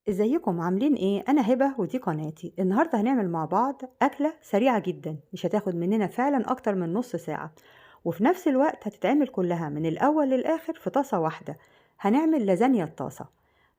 ازيكم عاملين ايه؟ انا هبة ودي قناتي. النهاردة هنعمل مع بعض اكلة سريعة جدا مش هتاخد مننا فعلا اكتر من نص ساعة، وفي نفس الوقت هتتعمل كلها من الاول للاخر في طاسة واحدة. هنعمل لازانيا الطاسة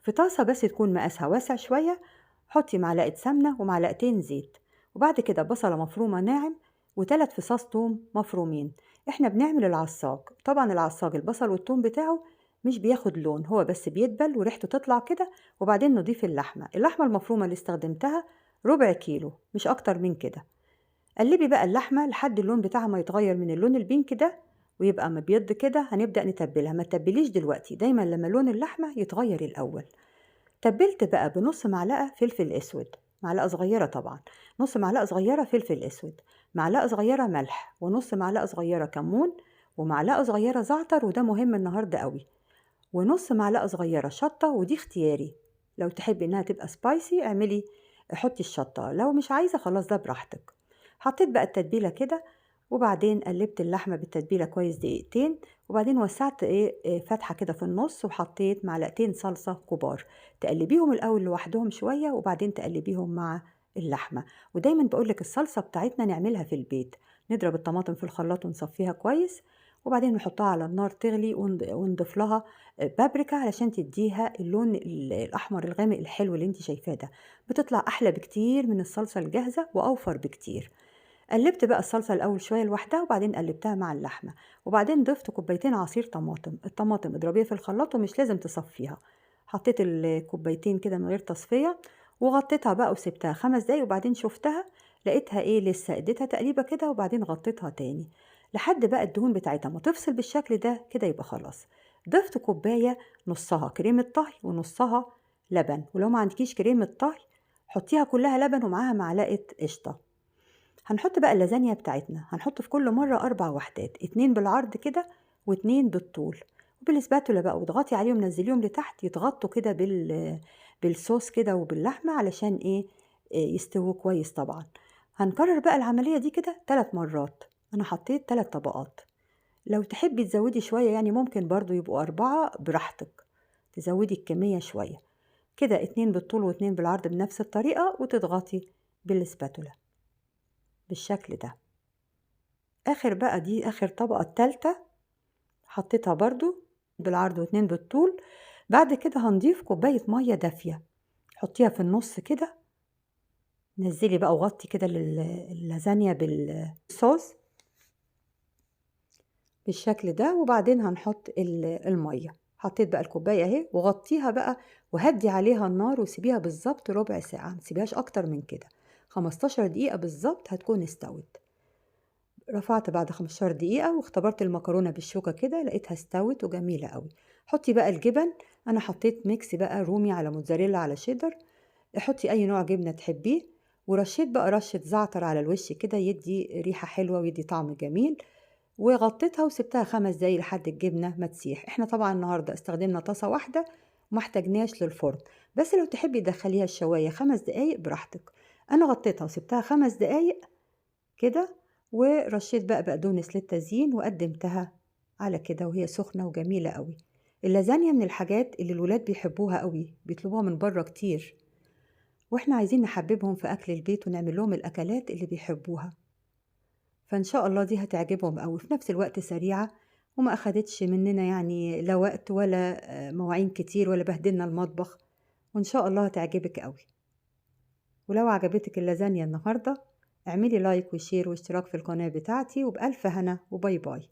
في طاسة بس تكون مقاسها واسع شوية. حطي معلقة سمنة ومعلقتين زيت، وبعد كده بصلة مفرومة ناعم وثلاث فصاص توم مفرومين. احنا بنعمل العصاج، طبعا العصاج البصل والثوم بتاعه مش بياخد لون، هو بس بيدبل وريحته تطلع كده. وبعدين نضيف اللحمة المفرومة اللي استخدمتها ربع كيلو مش أكتر من كده. قلبي بقى اللحمة لحد اللون بتاعها ما يتغير من اللون البينك ده ويبقى مبيض كده. هنبدأ نتبلها، ما تتبليش دلوقتي، دايما لما لون اللحمة يتغير الأول. تبلت بقى بنص معلقة فلفل أسود، معلقة صغيرة طبعا، نص معلقة صغيرة فلفل أسود، معلقة صغيرة ملح، ونص معلقة صغيرة كمون، ومعلقة صغيرة زعتر وده مهم النهاردة قوي، ونص معلقة صغيرة شطة ودي اختياري. لو تحبي انها تبقى سبايسي اعملي حطي الشطة، لو مش عايزة خلاص ده براحتك. حطيت بقى التتبيلة كده، وبعدين قلبت اللحمة بالتتبيلة كويس دقيقتين، وبعدين وسعت فتحة كده في النص وحطيت معلقتين صلصة كبار. تقلبيهم الأول لوحدهم شوية وبعدين تقلبيهم مع اللحمة. ودايما بقولك الصلصة بتاعتنا نعملها في البيت، نضرب الطماطم في الخلاط ونصفيها كويس، وبعدين نحطها على النار تغلي ونضيف لها بابريكا علشان تديها اللون الأحمر الغامق الحلو اللي انت شايفاه ده. بتطلع أحلى بكتير من الصلصة الجاهزة وأوفر بكتير. قلبت بقى الصلصة الأول شوية لوحدها وبعدين قلبتها مع اللحمة، وبعدين ضفت كوبايتين عصير طماطم. الطماطم اضربيها في الخلاط ومش لازم تصفيها. حطيت الكوبايتين كده من غير تصفية، وغطيتها بقى وسبتها 5 دقايق، وبعدين شفتها لقيتها ايه لسه، اديتها تقليبة كده وبعدين غطيتها تاني لحد بقى الدهون بتاعتها ما تفصل بالشكل ده كده، يبقى خلاص. ضفت كوباية نصها كريمة طهي ونصها لبن، ولو ما عندكيش كريمة طهي حطيها كلها لبن ومعاها معلقة قشطة. هنحط بقى اللازانيا بتاعتنا، هنحط في كل مرة 4 وحدات، 2 بالعرض كده واتنين بالطول، وبالسباتولا بقى واضغطي عليهم نزليهم لتحت يتغطوا كده بالصوص كده وباللحمة علشان ايه يستووا كويس طبعا. هنكرر بقى العملية دي كده 3 مرات. انا حطيت 3 طبقات، لو تحبي تزودي شوية يعني ممكن برضو يبقوا 4 براحتك، تزودي الكمية شوية كده. 2 بالطول واتنين بالعرض بنفس الطريقة وتضغطي بالسباتولا بالشكل ده. دي آخر طبقة التالتة، حطيتها برضو بالعرض واتنين بالطول. بعد كده هنضيف كوباية مية دافية، حطيها في النص كده، نزلي بقى وغطي كده اللازانيا بالصوص بالشكل ده، وبعدين هنحط المية. حطيت بقى الكوباية اهي وغطيها بقى وهدي عليها النار وسيبيها بالظبط ربع ساعة، متسيبيهاش اكتر من كده، 15 دقيقة بالظبط هتكون استوت. رفعت بعد 15 دقيقة واختبرت المكرونة بالشوكة كده لقيتها استوت وجميلة قوي. حطي بقى الجبن، انا حطيت ميكس بقى رومي على موتزاريلا على شيدر، حطي اي نوع جبنة تحبيه، ورشيت بقى رشة زعتر على الوش كده يدي ريحة حلوة ويدي طعم جميل. وغطيتها وسبتها 5 دقايق لحد الجبنة ما تسيح. احنا طبعا النهاردة استخدمنا طاسة واحدة وما احتاجناش للفرن، بس لو تحبي تدخليها الشواية 5 دقايق براحتك. انا غطيتها وسبتها 5 دقايق كده، ورشيت بقى بقدونس للتزيين وقدمتها على كده وهي سخنة وجميلة قوي. اللازانيا من الحاجات اللي الولاد بيحبوها قوي، بيطلبوها من بره كتير، واحنا عايزين نحببهم في اكل البيت ونعمل لهم الاكلات اللي بيحبوها. فان شاء الله دي هتعجبهم قوي، في نفس الوقت سريعة وما اخدتش مننا يعني لا وقت ولا مواعين كتير ولا بهدلنا المطبخ، وان شاء الله هتعجبك قوي. ولو عجبتك اللازانيا النهاردة اعملي لايك وشير واشتراك في القناة بتاعتي، وبألف هنا وباي باي.